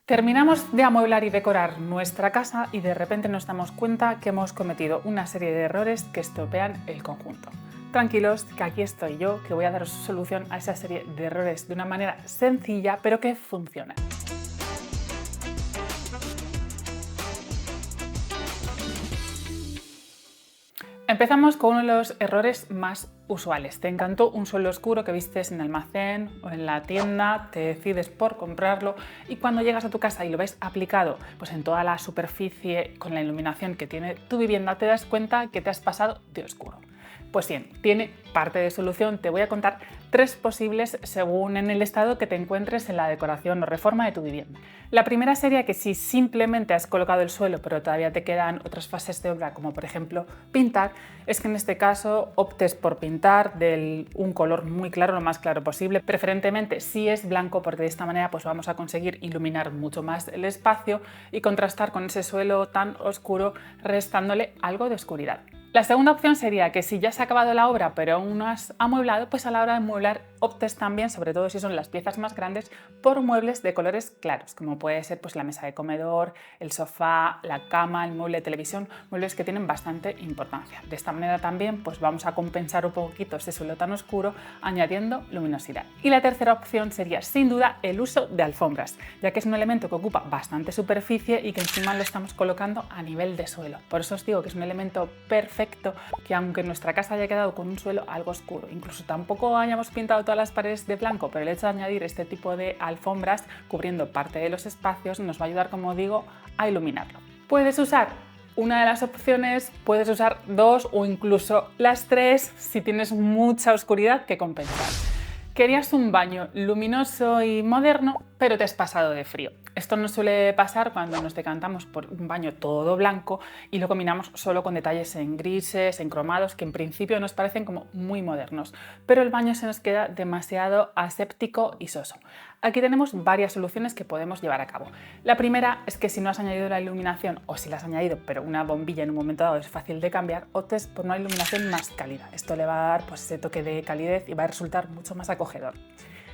Terminamos de amueblar y decorar nuestra casa y de repente nos damos cuenta que hemos cometido una serie de errores que estropean el conjunto. Tranquilos, que aquí estoy yo, que voy a daros solución a esa serie de errores de una manera sencilla, pero que funciona. Empezamos con uno de los errores más usuales. Te encantó un suelo oscuro que vistes en el almacén o en la tienda, te decides por comprarlo y cuando llegas a tu casa y lo ves aplicado pues en toda la superficie con la iluminación que tiene tu vivienda, te das cuenta que te has pasado de oscuro. Pues bien, tiene parte de solución. Te voy a contar 3 posibles según en el estado que te encuentres en la decoración o reforma de tu vivienda. La primera sería que si simplemente has colocado el suelo pero todavía te quedan otras fases de obra, como por ejemplo pintar, es que en este caso optes por pintar de un color muy claro, lo más claro posible, preferentemente si es blanco, porque de esta manera pues vamos a conseguir iluminar mucho más el espacio y contrastar con ese suelo tan oscuro, restándole algo de oscuridad. La segunda opción sería que si ya has acabado la obra pero aún no has amueblado, pues a la hora de amueblar optes también, sobre todo si son las piezas más grandes, por muebles de colores claros, como puede ser pues la mesa de comedor, el sofá, la cama, el mueble de televisión, muebles que tienen bastante importancia. De esta manera también pues vamos a compensar un poquito ese suelo tan oscuro añadiendo luminosidad. Y la tercera opción sería sin duda el uso de alfombras, ya que es un elemento que ocupa bastante superficie y que encima lo estamos colocando a nivel de suelo. Por eso os digo que es un elemento perfecto, que aunque nuestra casa haya quedado con un suelo algo oscuro, incluso tampoco hayamos pintado todas las paredes de blanco, pero el hecho de añadir este tipo de alfombras cubriendo parte de los espacios nos va a ayudar, como digo, a iluminarlo. Puedes usar una de las opciones, puedes usar 2 o incluso las 3 si tienes mucha oscuridad que compensar. Querías un baño luminoso y moderno, pero te has pasado de frío. Esto nos suele pasar cuando nos decantamos por un baño todo blanco y lo combinamos solo con detalles en grises, en cromados, que en principio nos parecen como muy modernos, pero el baño se nos queda demasiado aséptico y soso. Aquí tenemos varias soluciones que podemos llevar a cabo. La primera es que si no has añadido la iluminación, o si la has añadido pero una bombilla en un momento dado es fácil de cambiar, optes por una iluminación más cálida. Esto le va a dar pues ese toque de calidez y va a resultar mucho más acogedor.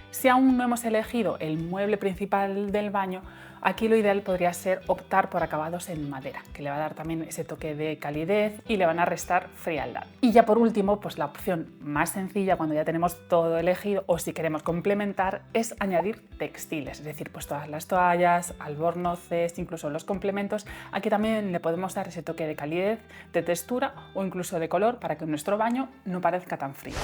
Si aún no hemos elegido el mueble principal del baño, aquí lo ideal podría ser optar por acabados en madera, que le va a dar también ese toque de calidez y le van a restar frialdad. Y ya por último, pues la opción más sencilla cuando ya tenemos todo elegido o si queremos complementar es añadir textiles, es decir, pues todas las toallas, albornoces, incluso los complementos. Aquí también le podemos dar ese toque de calidez, de textura o incluso de color para que nuestro baño no parezca tan frío.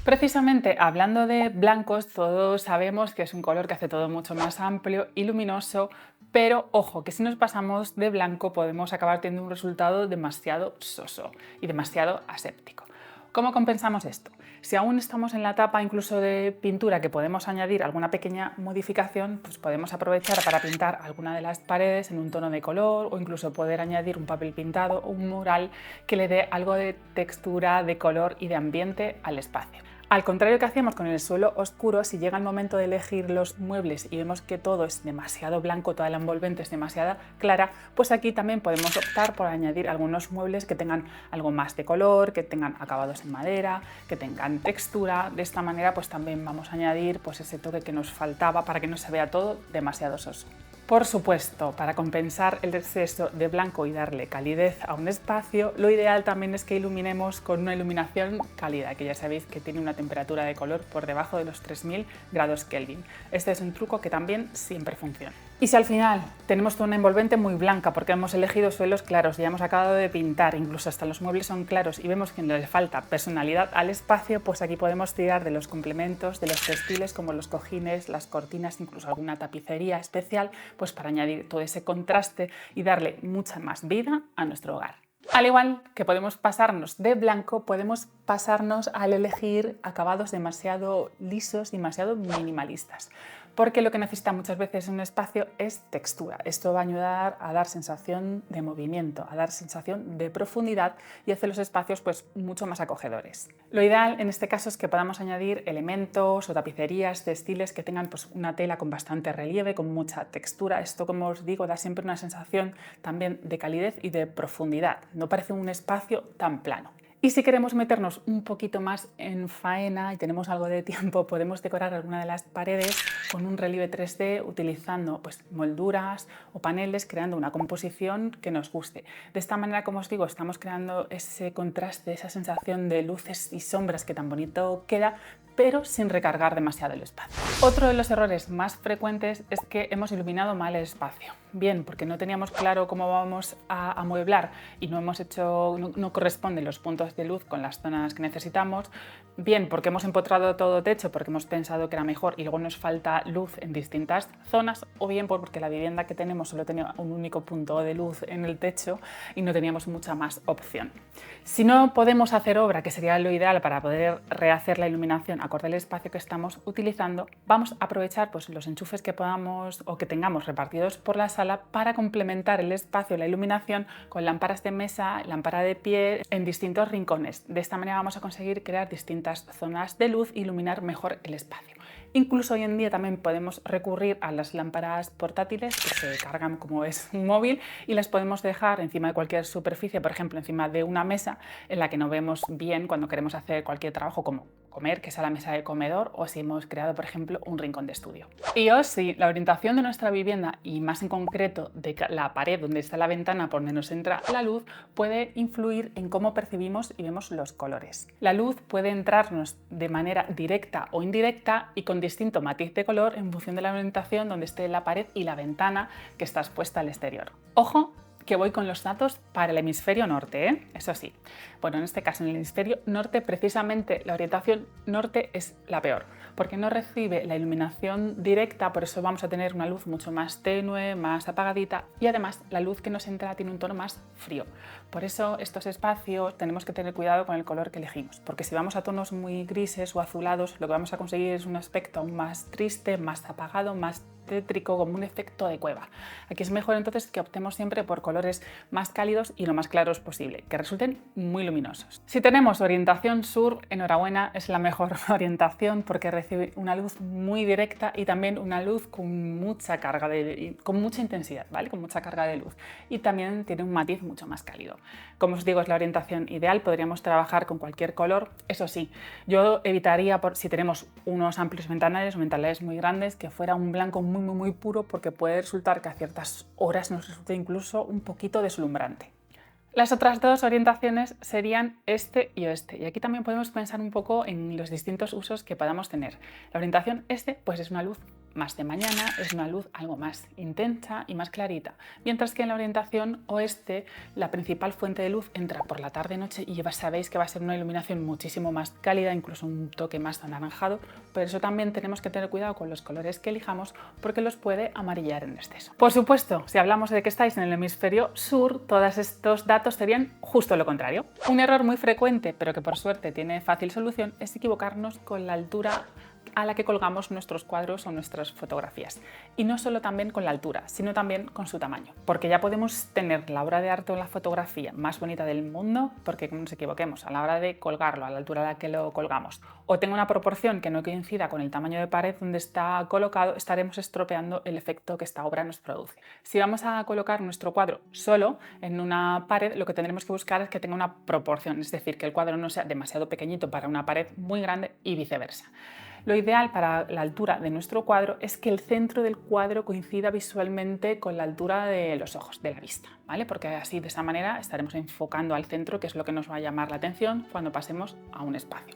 Precisamente hablando de blancos, todos sabemos que es un color que hace todo mucho más amplio y luminoso, pero ojo, que si nos pasamos de blanco podemos acabar teniendo un resultado demasiado soso y demasiado aséptico. ¿Cómo compensamos esto? Si aún estamos en la etapa incluso de pintura que podemos añadir alguna pequeña modificación, pues podemos aprovechar para pintar alguna de las paredes en un tono de color o incluso poder añadir un papel pintado o un mural que le dé algo de textura, de color y de ambiente al espacio. Al contrario que hacíamos con el suelo oscuro, si llega el momento de elegir los muebles y vemos que todo es demasiado blanco, toda la envolvente es demasiado clara, pues aquí también podemos optar por añadir algunos muebles que tengan algo más de color, que tengan acabados en madera, que tengan textura. De esta manera pues también vamos a añadir pues ese toque que nos faltaba para que no se vea todo demasiado soso. Por supuesto, para compensar el exceso de blanco y darle calidez a un espacio, lo ideal también es que iluminemos con una iluminación cálida, que ya sabéis que tiene una temperatura de color por debajo de los 3000 grados Kelvin. Este es un truco que también siempre funciona. Y si al final tenemos una envolvente muy blanca porque hemos elegido suelos claros, ya hemos acabado de pintar, incluso hasta los muebles son claros y vemos que le falta personalidad al espacio, pues aquí podemos tirar de los complementos, de los textiles como los cojines, las cortinas, incluso alguna tapicería especial, pues para añadir todo ese contraste y darle mucha más vida a nuestro hogar. Al igual que podemos pasarnos de blanco, podemos pasarnos al elegir acabados demasiado lisos, demasiado minimalistas. Porque lo que necesita muchas veces un espacio es textura. Esto va a ayudar a dar sensación de movimiento, a dar sensación de profundidad y hacer los espacios pues mucho más acogedores. Lo ideal en este caso es que podamos añadir elementos o tapicerías, textiles que tengan pues una tela con bastante relieve, con mucha textura. Esto, como os digo, da siempre una sensación también de calidez y de profundidad. No parece un espacio tan plano. Y si queremos meternos un poquito más en faena y tenemos algo de tiempo, podemos decorar alguna de las paredes con un relieve 3D utilizando pues, molduras o paneles, creando una composición que nos guste. De esta manera, como os digo, estamos creando ese contraste, esa sensación de luces y sombras que tan bonito queda, pero sin recargar demasiado el espacio. Otro de los errores más frecuentes es que hemos iluminado mal el espacio. Bien, porque no teníamos claro cómo vamos a amueblar y no corresponden los puntos de luz con las zonas que necesitamos. Bien, porque hemos empotrado todo techo, porque hemos pensado que era mejor y luego nos falta luz en distintas zonas, o bien porque la vivienda que tenemos solo tenía un único punto de luz en el techo y no teníamos mucha más opción. Si no podemos hacer obra, que sería lo ideal para poder rehacer la iluminación acorde al espacio que estamos utilizando, vamos a aprovechar pues, los enchufes que podamos o que tengamos repartidos por la sala para complementar el espacio, la iluminación, con lámparas de mesa, lámpara de pie en distintos rincones. De esta manera vamos a conseguir crear distintas zonas de luz e iluminar mejor el espacio. Incluso hoy en día también podemos recurrir a las lámparas portátiles que se cargan como es un móvil y las podemos dejar encima de cualquier superficie, por ejemplo encima de una mesa en la que no vemos bien cuando queremos hacer cualquier trabajo como comer, que sea la mesa de comedor, o si hemos creado por ejemplo un rincón de estudio. Y sí, la orientación de nuestra vivienda y más en concreto de la pared donde está la ventana por donde nos entra la luz puede influir en cómo percibimos y vemos los colores. La luz puede entrarnos de manera directa o indirecta y con distinto matiz de color en función de la orientación donde esté la pared y la ventana que está expuesta al exterior. Ojo, que voy con los datos para el hemisferio norte, ¿eh? Eso sí. Bueno, en este caso, en el hemisferio norte, precisamente la orientación norte es la peor, porque no recibe la iluminación directa, por eso vamos a tener una luz mucho más tenue, más apagadita, y además la luz que nos entra tiene un tono más frío. Por eso estos espacios tenemos que tener cuidado con el color que elegimos, porque si vamos a tonos muy grises o azulados, lo que vamos a conseguir es un aspecto aún más triste, más apagado, más tétrico, como un efecto de cueva. Aquí es mejor entonces que optemos siempre por colores más cálidos y lo más claros posible, que resulten muy luminosos. Si tenemos orientación sur, enhorabuena, es la mejor orientación porque recibe una luz muy directa y también una luz con mucha carga con mucha intensidad, ¿vale? Con mucha carga de luz, y también tiene un matiz mucho más cálido. Como os digo, es la orientación ideal, podríamos trabajar con cualquier color. Eso sí, yo evitaría, si tenemos unos amplios ventanales o ventanales muy grandes, que fuera un blanco muy puro, porque puede resultar que a ciertas horas nos resulte incluso un poquito deslumbrante. Las otras dos orientaciones serían este y oeste, y aquí también podemos pensar un poco en los distintos usos que podamos tener. La orientación este pues es una luz más de mañana, es una luz algo más intensa y más clarita, mientras que en la orientación oeste la principal fuente de luz entra por la tarde-noche y ya sabéis que va a ser una iluminación muchísimo más cálida, incluso un toque más anaranjado. Por eso también tenemos que tener cuidado con los colores que elijamos, porque los puede amarillar en exceso. Por supuesto, si hablamos de que estáis en el hemisferio sur, todos estos datos serían justo lo contrario. Un error muy frecuente, pero que por suerte tiene fácil solución, es equivocarnos con la altura a la que colgamos nuestros cuadros o nuestras fotografías. Y no solo también con la altura, sino también con su tamaño. Porque ya podemos tener la obra de arte o la fotografía más bonita del mundo, porque no nos equivoquemos a la hora de colgarlo, a la altura a la que lo colgamos, o tenga una proporción que no coincida con el tamaño de pared donde está colocado, estaremos estropeando el efecto que esta obra nos produce. Si vamos a colocar nuestro cuadro solo en una pared, lo que tendremos que buscar es que tenga una proporción, es decir, que el cuadro no sea demasiado pequeñito para una pared muy grande y viceversa. Lo ideal para la altura de nuestro cuadro es que el centro del cuadro coincida visualmente con la altura de los ojos, de la vista, ¿vale? Porque así, de esa manera, estaremos enfocando al centro, que es lo que nos va a llamar la atención cuando pasemos a un espacio.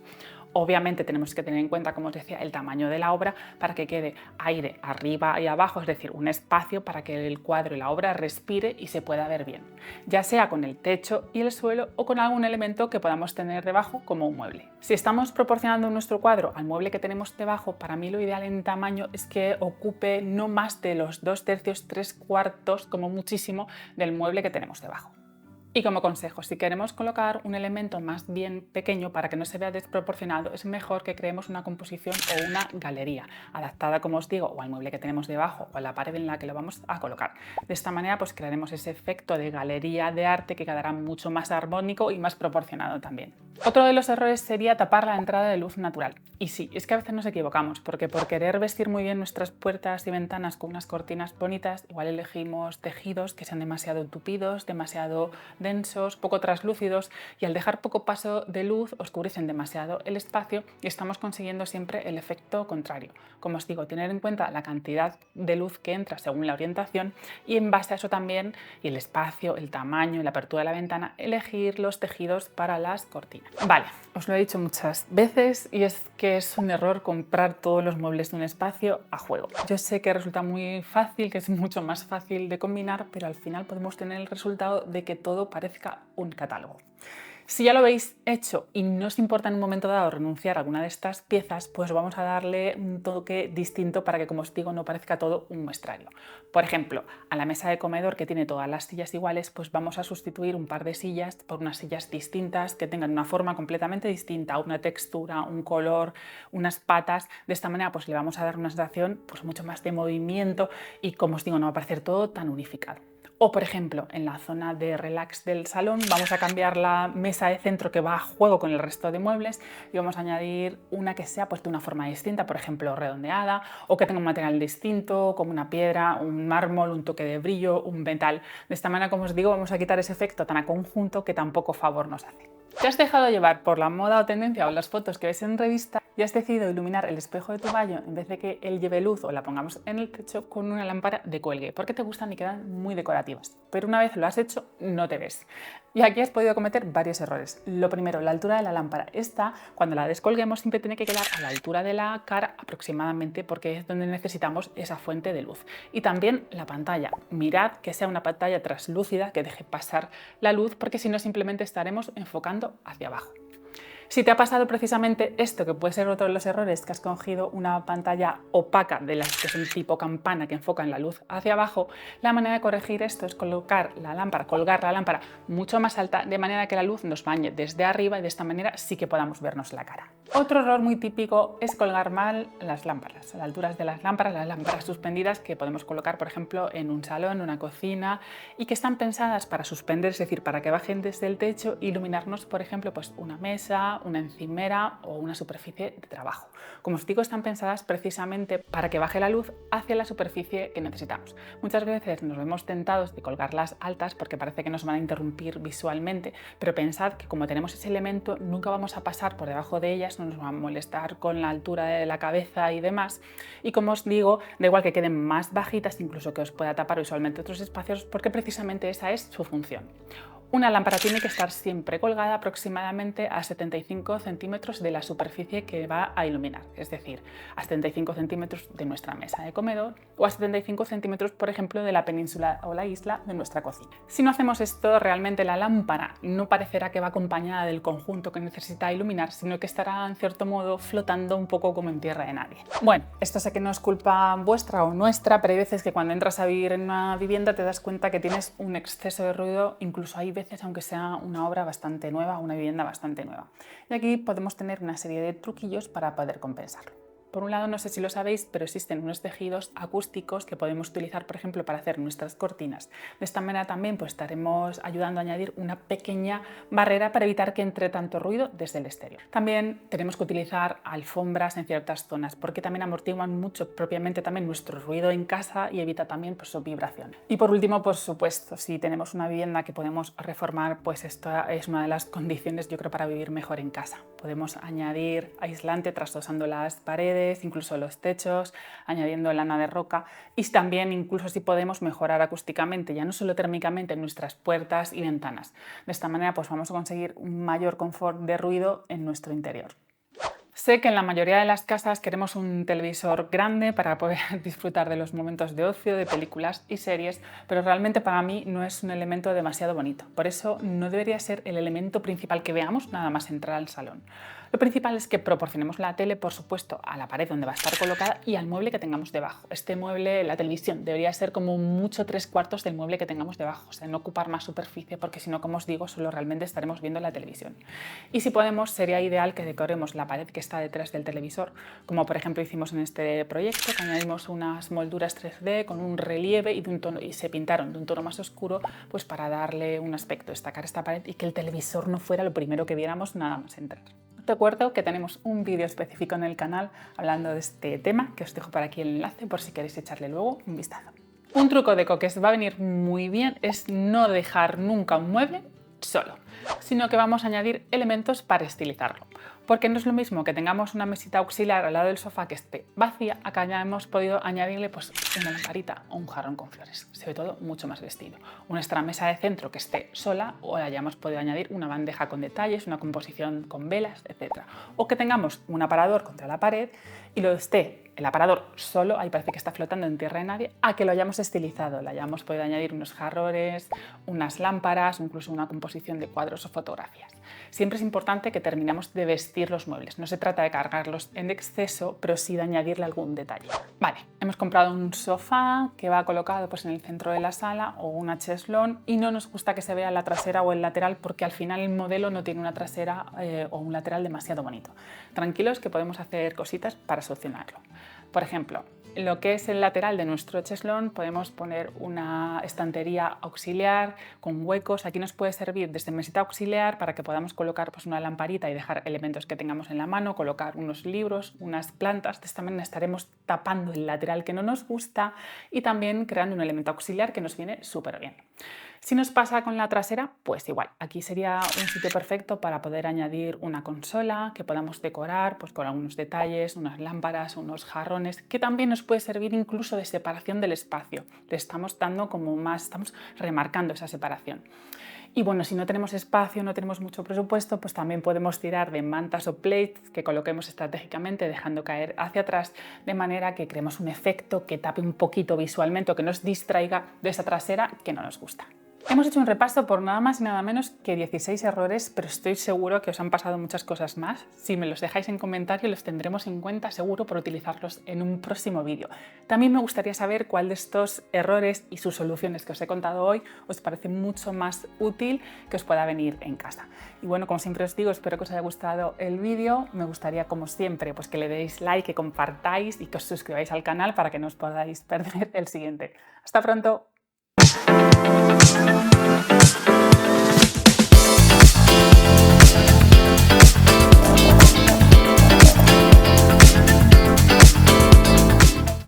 Obviamente tenemos que tener en cuenta, como os decía, el tamaño de la obra para que quede aire arriba y abajo, es decir, un espacio para que el cuadro y la obra respire y se pueda ver bien, ya sea con el techo y el suelo o con algún elemento que podamos tener debajo como un mueble. Si estamos proporcionando nuestro cuadro al mueble que tenemos debajo, para mí lo ideal en tamaño es que ocupe no más de los 2/3, 3/4 como muchísimo del mueble que tenemos debajo. Y como consejo, si queremos colocar un elemento más bien pequeño para que no se vea desproporcionado, es mejor que creemos una composición o una galería, adaptada, como os digo, o al mueble que tenemos debajo o a la pared en la que lo vamos a colocar. De esta manera pues crearemos ese efecto de galería de arte que quedará mucho más armónico y más proporcionado también. Otro de los errores sería tapar la entrada de luz natural. Y sí, es que a veces nos equivocamos, porque por querer vestir muy bien nuestras puertas y ventanas con unas cortinas bonitas, igual elegimos tejidos que sean demasiado tupidos, demasiado densos, poco translúcidos y al dejar poco paso de luz oscurecen demasiado el espacio y estamos consiguiendo siempre el efecto contrario. Como os digo, tener en cuenta la cantidad de luz que entra según la orientación y en base a eso también, y el espacio, el tamaño y la apertura de la ventana, elegir los tejidos para las cortinas. Vale, os lo he dicho muchas veces y es que es un error comprar todos los muebles de un espacio a juego. Yo sé que resulta muy fácil, que es mucho más fácil de combinar, pero al final podemos tener el resultado de que todo parezca un catálogo. Si ya lo habéis hecho y no os importa en un momento dado renunciar a alguna de estas piezas, pues vamos a darle un toque distinto para que, como os digo, no parezca todo un muestrario. Por ejemplo, a la mesa de comedor que tiene todas las sillas iguales, pues vamos a sustituir un par de sillas por unas sillas distintas que tengan una forma completamente distinta, una textura, un color, unas patas. De esta manera pues le vamos a dar una sensación pues mucho más de movimiento y, como os digo, no va a parecer todo tan unificado. O, por ejemplo, en la zona de relax del salón vamos a cambiar la mesa de centro que va a juego con el resto de muebles y vamos a añadir una que sea pues, de una forma distinta, por ejemplo, redondeada, o que tenga un material distinto, como una piedra, un mármol, un toque de brillo, un metal. De esta manera, como os digo, vamos a quitar ese efecto tan a conjunto que tampoco favor nos hace. ¿Te has dejado llevar por la moda o tendencia o las fotos que ves en revista y has decidido iluminar el espejo de tu baño en vez de que él lleve luz o la pongamos en el techo con una lámpara de cuelgue? Porque te gustan y quedan muy decorativas. Pero una vez lo has hecho, no te ves. Y aquí has podido cometer varios errores. Lo primero, la altura de la lámpara. Esta, cuando la descolguemos, siempre tiene que quedar a la altura de la cara aproximadamente porque es donde necesitamos esa fuente de luz. Y también la pantalla. Mirad que sea una pantalla translúcida que deje pasar la luz porque si no simplemente estaremos enfocando hacia abajo. Si te ha pasado precisamente esto, que puede ser otro de los errores, que has cogido una pantalla opaca de las que son tipo campana que enfocan la luz hacia abajo, la manera de corregir esto es colgar la lámpara mucho más alta de manera que la luz nos bañe desde arriba y de esta manera sí que podamos vernos la cara. Otro error muy típico es colgar mal las lámparas, las alturas de las lámparas suspendidas que podemos colocar, por ejemplo, en un salón, en una cocina y que están pensadas para suspender, es decir, para que bajen desde el techo e iluminarnos, por ejemplo, pues una mesa, una encimera o una superficie de trabajo. Como os digo, están pensadas precisamente para que baje la luz hacia la superficie que necesitamos. Muchas veces nos vemos tentados de colgarlas altas porque parece que nos van a interrumpir visualmente, pero pensad que como tenemos ese elemento nunca vamos a pasar por debajo de ellas, no nos va a molestar con la altura de la cabeza y demás. Y como os digo, da igual que queden más bajitas, incluso que os pueda tapar visualmente otros espacios, porque precisamente esa es su función. Una lámpara tiene que estar siempre colgada aproximadamente a 75 centímetros de la superficie que va a iluminar, es decir, a 75 centímetros de nuestra mesa de comedor o a 75 centímetros, por ejemplo, de la península o la isla de nuestra cocina. Si no hacemos esto, realmente la lámpara no parecerá que va acompañada del conjunto que necesita iluminar, sino que estará en cierto modo flotando un poco como en tierra de nadie. Bueno, esto sé que no es culpa vuestra o nuestra, pero hay veces que cuando entras a vivir en una vivienda te das cuenta que tienes un exceso de ruido, incluso hay veces aunque sea una obra bastante nueva, una vivienda bastante nueva. Y aquí podemos tener una serie de truquillos para poder compensarlo. Por un lado, no sé si lo sabéis, pero existen unos tejidos acústicos que podemos utilizar, por ejemplo, para hacer nuestras cortinas. De esta manera también pues, estaremos ayudando a añadir una pequeña barrera para evitar que entre tanto ruido desde el exterior. También tenemos que utilizar alfombras en ciertas zonas porque también amortiguan mucho propiamente también nuestro ruido en casa y evita también pues, su vibración. Y por último, por supuesto, si tenemos una vivienda que podemos reformar, pues esta es una de las condiciones, yo creo, para vivir mejor en casa. Podemos añadir aislante trasdosando las paredes, incluso los techos, añadiendo lana de roca y también incluso si podemos mejorar acústicamente, ya no solo térmicamente, nuestras puertas y ventanas. De esta manera pues vamos a conseguir un mayor confort de ruido en nuestro interior. Sé que en la mayoría de las casas queremos un televisor grande para poder disfrutar de los momentos de ocio, de películas y series, pero realmente para mí no es un elemento demasiado bonito. Por eso no debería ser el elemento principal que veamos nada más entrar al salón. Lo principal es que proporcionemos la tele, por supuesto, a la pared donde va a estar colocada y al mueble que tengamos debajo. Este mueble, la televisión, debería ser como mucho 3/4 del mueble que tengamos debajo, o sea, no ocupar más superficie porque si no, como os digo, solo realmente estaremos viendo la televisión. Y si podemos, sería ideal que decoremos la pared que está detrás del televisor, como por ejemplo hicimos en este proyecto, que añadimos unas molduras 3D con un relieve y se pintaron de un tono más oscuro, pues para darle un aspecto, destacar esta pared y que el televisor no fuera lo primero que viéramos nada más entrar. Recuerdo que tenemos un vídeo específico en el canal hablando de este tema, que os dejo por aquí el enlace por si queréis echarle luego un vistazo. Un truco deco que os va a venir muy bien es no dejar nunca un mueble solo, sino que vamos a añadir elementos para estilizarlo. Porque no es lo mismo que tengamos una mesita auxiliar al lado del sofá que esté vacía, acá ya hemos podido añadirle pues una lamparita o un jarrón con flores. Se ve todo mucho más vestido. Nuestra mesa de centro que esté sola, o hayamos podido añadir una bandeja con detalles, una composición con velas, etc. O que tengamos un aparador contra la pared y lo esté el aparador solo, ahí parece que está flotando en tierra de nadie, a que lo hayamos estilizado, le hayamos podido añadir unos jarrones, unas lámparas, incluso una composición de cuadros o fotografías. Siempre es importante que terminemos de vestir los muebles. No se trata de cargarlos en exceso, pero sí de añadirle algún detalle. Vale, hemos comprado un sofá que va colocado pues, en el centro de la sala o una cheslón y no nos gusta que se vea la trasera o el lateral porque al final el modelo no tiene una trasera o un lateral demasiado bonito. Tranquilos que podemos hacer cositas para solucionarlo. Por ejemplo, lo que es el lateral de nuestro cheslón podemos poner una estantería auxiliar con huecos. Aquí nos puede servir desde mesita auxiliar para que podamos colocar pues, una lamparita y dejar elementos que tengamos en la mano, colocar unos libros, unas plantas. De esta manera estaremos tapando el lateral que no nos gusta y también creando un elemento auxiliar que nos viene súper bien. Si nos pasa con la trasera, pues igual, aquí sería un sitio perfecto para poder añadir una consola que podamos decorar pues, con algunos detalles, unas lámparas, unos jarrones, que también nos puede servir incluso de separación del espacio. Le estamos dando como más, estamos remarcando esa separación. Y bueno, si no tenemos espacio, no tenemos mucho presupuesto, pues también podemos tirar de mantas o plates que coloquemos estratégicamente dejando caer hacia atrás de manera que creemos un efecto que tape un poquito visualmente o que nos distraiga de esa trasera que no nos gusta. Hemos hecho un repaso por nada más y nada menos que 16 errores, pero estoy seguro que os han pasado muchas cosas más. Si me los dejáis en comentario, los tendremos en cuenta seguro para utilizarlos en un próximo vídeo. También me gustaría saber cuál de estos errores y sus soluciones que os he contado hoy os parece mucho más útil que os pueda venir en casa. Y bueno, como siempre os digo, espero que os haya gustado el vídeo. Me gustaría, como siempre, pues que le deis like, que compartáis y que os suscribáis al canal para que no os podáis perder el siguiente. ¡Hasta pronto!